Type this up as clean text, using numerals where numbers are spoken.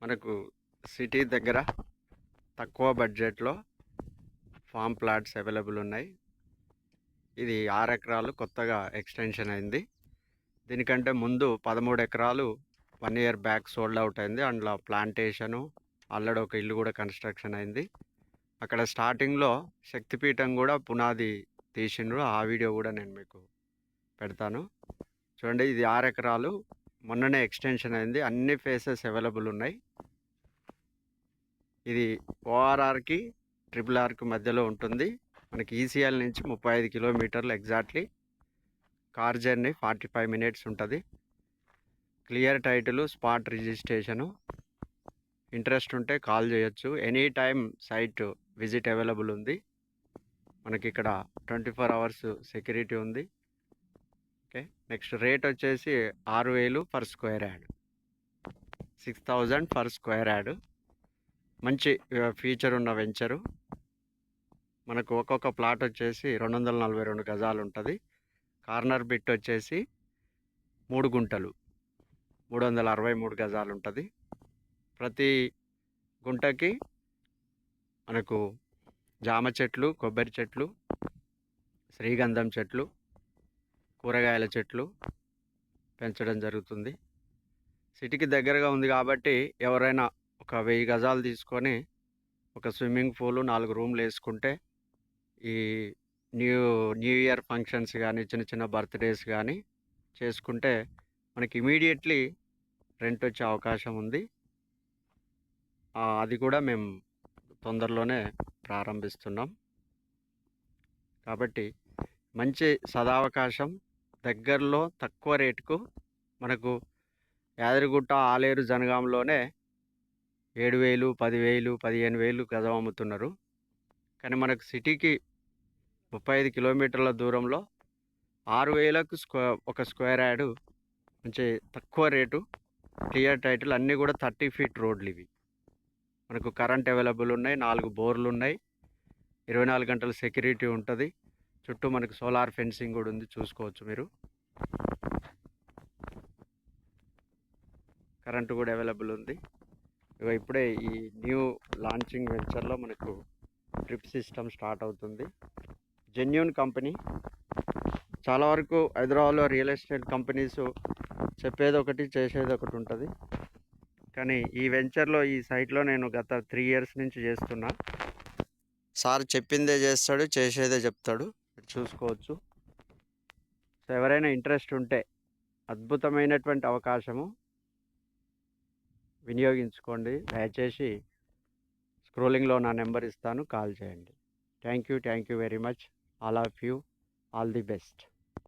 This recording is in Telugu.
మనకు సిటీ దగ్గర తక్కువ బడ్జెట్లో ఫామ్ ప్లాట్స్ అవైలబుల్ ఉన్నాయి. ఇది 6 ఎకరాలు కొత్తగా ఎక్స్టెన్షన్ అయింది. దీనికంటే ముందు 13 ఎకరాలు 1 ఇయర్ బ్యాక్ సోల్డ్ అవుట్ అయింది. అందులో ప్లాంటేషను ఆల్రెడీ ఒక ఇల్లు కూడా కన్స్ట్రక్షన్ అయింది. అక్కడ స్టార్టింగ్లో శక్తిపీఠం కూడా పునాది తీసిండ్రు. ఆ వీడియో కూడా నేను మీకు పెడతాను చూడండి. ఇది 6 ఎకరాలు మొన్ననే ఎక్స్టెన్షన్ అయింది. అన్ని ఫేసెస్ అవైలబుల్ ఉన్నాయి. ఇది ఓఆర్ఆర్కి RRRకి మధ్యలో ఉంటుంది. మనకి ఈసీఎల్ నుంచి 35 కిలోమీటర్లు ఎగ్జాక్ట్లీ. కార్ జర్నీ 45 మినిట్స్ ఉంటుంది. Clear title, spot registration. Interest ఉంటే కాల్ చేయొచ్చు. Any time site visit available ఉంది. మనకి ఇక్కడ 24 అవర్స్ సెక్యూరిటీ ఉంది. ఓకే, నెక్స్ట్ రేట్ వచ్చేసి 6,000 per square yard, 6,000 per square yard. మంచి ఫీచర్ ఉన్న వెంచరు. మనకు ఒక్కొక్క ప్లాట్ వచ్చేసి 242 గజాలు ఉంటుంది. కార్నర్ బిట్ వచ్చేసి 3 గుంటలు 363 గజాలు ఉంటుంది. ప్రతి గుంటకి మనకు జామ చెట్లు, కొబ్బరి చెట్లు, శ్రీగంధం చెట్లు, కూరగాయల చెట్లు పెంచడం జరుగుతుంది. సిటీకి దగ్గరగా ఉంది కాబట్టి ఎవరైనా ఒక 1000 గజాలు తీసుకొని ఒక స్విమ్మింగ్ పూలు, 4 రూమ్లు వేసుకుంటే ఈ న్యూ ఇయర్ ఫంక్షన్స్ కానీ, చిన్న చిన్న బర్త్డేస్ కానీ చేసుకుంటే మనకి ఇమీడియట్లీ రెంట్ వచ్చే అవకాశం ఉంది. అది కూడా మేము తొందరలోనే ప్రారంభిస్తున్నాం. కాబట్టి మంచి సదావకాశం, దగ్గరలో తక్కువ రేటుకు మనకు యాదగిరిగుట్ట, ఆలేరు, జనగాంలోనే 7,000, 10,000, 15,000 గజం అమ్ముతున్నారు. కానీ మనకు సిటీకి 35 కిలోమీటర్ల దూరంలో 6,000కు ఒక స్క్వేర్ యార్డు మంచి తక్కువ రేటు, క్లియర్ టైటిల్, అన్నీ కూడా 30 ఫీట్ రోడ్లు. ఇవి మనకు కరెంట్ అవైలబుల్ ఉన్నాయి. 4 బోర్లు ఉన్నాయి. 24 గంటల సెక్యూరిటీ ఉంటుంది. చుట్టూ మనకు సోలార్ ఫెన్సింగ్ కూడా ఉంది, చూసుకోవచ్చు మీరు. కరెంటు కూడా అవైలబుల్ ఉంది. ఇప్పుడే ఈ న్యూ లాంచింగ్ వెంచర్లో మనకు డ్రిప్ సిస్టమ్ స్టార్ట్ అవుతుంది. Genuine company. చాలా వరకు హైదరాబాద్లో రియల్ ఎస్టేట్ కంపెనీస్ చెప్పేది ఒకటి, చేసేది ఒకటి ఉంటుంది. కానీ ఈ వెంచర్లో, ఈ సైట్లో నేను గత 3 ఇయర్స్ నుంచి చేస్తున్నా. సార్ చెప్పిందే చేస్తాడు, చేసేదే చెప్తాడు, చూసుకోవచ్చు. సో ఎవరైనా ఇంట్రెస్ట్ ఉంటే అద్భుతమైనటువంటి అవకాశము వినియోగించుకోండి. దయచేసి స్క్రోలింగ్లో నా నెంబర్ ఇస్తాను, కాల్ చేయండి. Thank you very much. All of you, all the best.